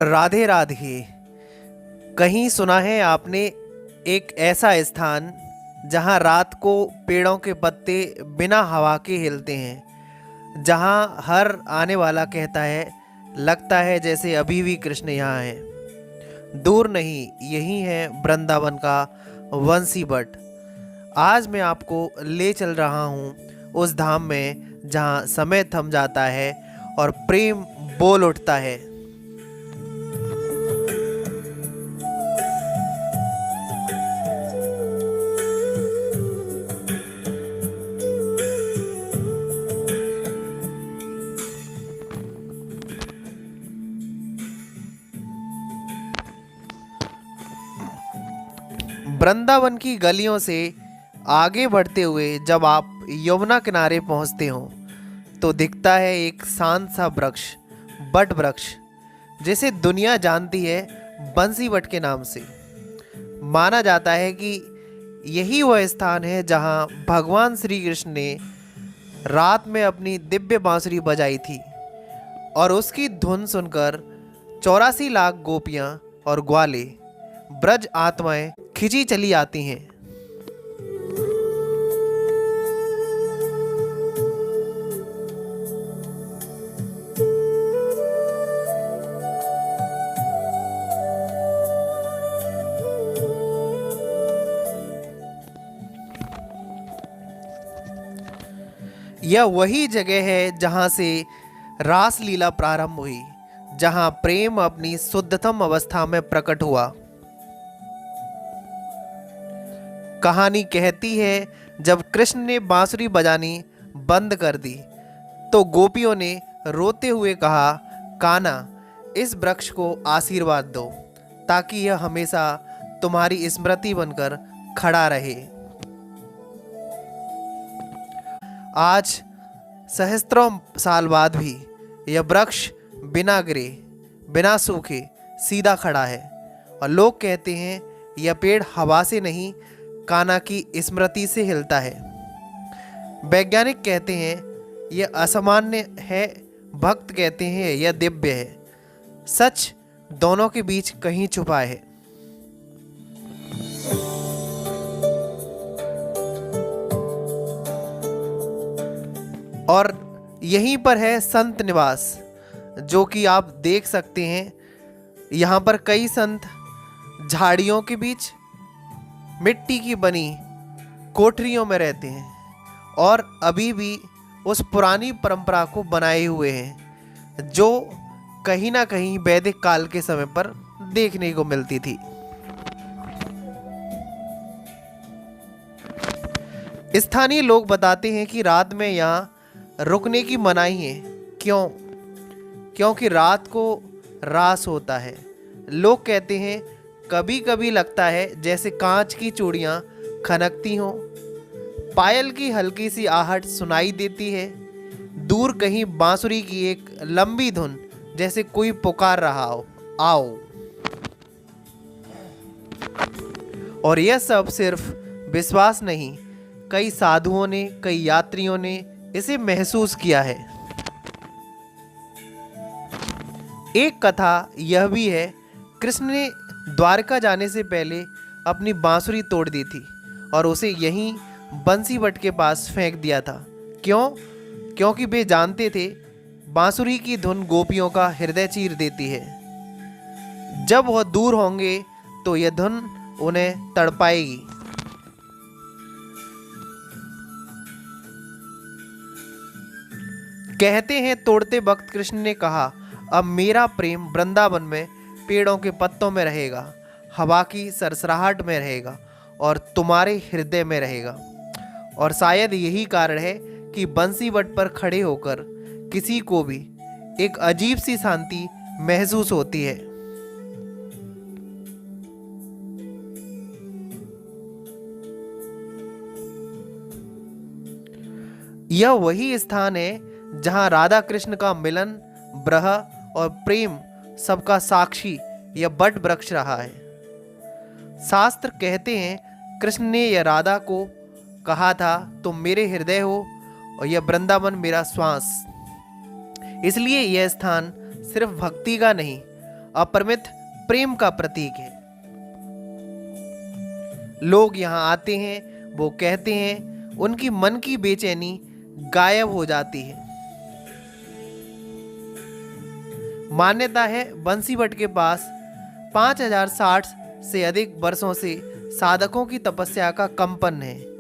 राधे राधे। कहीं सुना है आपने एक ऐसा स्थान जहां रात को पेड़ों के पत्ते बिना हवा के हिलते हैं, जहां हर आने वाला कहता है लगता है जैसे अभी भी कृष्ण यहाँ है। दूर नहीं, यही है वृंदावन का वंशी बट। आज मैं आपको ले चल रहा हूँ उस धाम में जहाँ समय थम जाता है और प्रेम बोल उठता है। वृंदावन की गलियों से आगे बढ़ते हुए जब आप यमुना किनारे पहुंचते हो तो दिखता है एक शांत सा वृक्ष, बट वृक्ष, जिसे दुनिया जानती है बंसी बट के नाम से। माना जाता है कि यही वह स्थान है जहां भगवान श्री कृष्ण ने रात में अपनी दिव्य बांसुरी बजाई थी और उसकी धुन सुनकर 84 लाख गोपियां और ग्वाले, ब्रज आत्माएं खिंची चली आती हैं। यह वही जगह है जहां से रास लीला प्रारंभ हुई, जहां प्रेम अपनी शुद्धतम अवस्था में प्रकट हुआ। कहानी कहती है जब कृष्ण ने बांसुरी बजानी बंद कर दी तो गोपियों ने रोते हुए कहा, कान्हा, इस वृक्ष को आशीर्वाद दो ताकि यह हमेशा तुम्हारी स्मृति बनकर खड़ा रहे। आज सहस्त्रों साल बाद भी यह वृक्ष बिना गिरे, बिना सूखे सीधा खड़ा है और लोग कहते हैं यह पेड़ हवा से नहीं, कान्हा की स्मृति से हिलता है। वैज्ञानिक कहते हैं यह असामान्य है, भक्त कहते हैं यह दिव्य है। सच दोनों के बीच कहीं छुपा है। और यहीं पर है संत निवास, जो कि आप देख सकते हैं। यहाँ पर कई संत झाड़ियों के बीच मिट्टी की बनी कोठरियों में रहते हैं और अभी भी उस पुरानी परंपरा को बनाए हुए हैं जो कहीं ना कहीं वैदिक काल के समय पर देखने को मिलती थी। स्थानीय लोग बताते हैं कि रात में यहाँ रुकने की मनाही है। क्योंकि रात को रास होता है। लोग कहते हैं कभी कभी लगता है जैसे कांच की चूड़ियाँ खनकती हों, पायल की हल्की सी आहट सुनाई देती है, दूर कहीं बांसुरी की एक लंबी धुन जैसे कोई पुकार रहा हो, आओ। और यह सब सिर्फ विश्वास नहीं, कई साधुओं ने, कई यात्रियों ने इसे महसूस किया है। एक कथा यह भी है, कृष्ण ने द्वारका जाने से पहले अपनी बांसुरी तोड़ दी थी और उसे यहीं बंसी बट के पास फेंक दिया था। क्योंकि वे जानते थे बांसुरी की धुन गोपियों का हृदय चीर देती है। जब वह दूर होंगे तो यह धुन उन्हें तड़पाएगी। कहते हैं तोड़ते वक्त कृष्ण ने कहा, अब मेरा प्रेम वृंदावन में पेड़ों के पत्तों में रहेगा, हवा की सरसराहट में रहेगा और तुम्हारे हृदय में रहेगा। और शायद यही कारण है कि बंसी बट पर खड़े होकर किसी को भी एक अजीब सी शांति महसूस होती है। यह वही स्थान है जहां राधा कृष्ण का मिलन, ब्रह और प्रेम सबका साक्षी यह बट वृक्ष रहा है। शास्त्र कहते हैं कृष्ण ने यह राधा को कहा था तुम मेरे हृदय हो और यह वृंदावन मेरा श्वास। इसलिए यह स्थान सिर्फ भक्ति का नहीं, अपरिमित प्रेम का प्रतीक है। लोग यहाँ आते हैं, वो कहते हैं, उनकी मन की बेचैनी गायब हो जाती है। मान्यता है बंसीवट के पास 5060 से अधिक वर्षों से साधकों की तपस्या का कंपन है।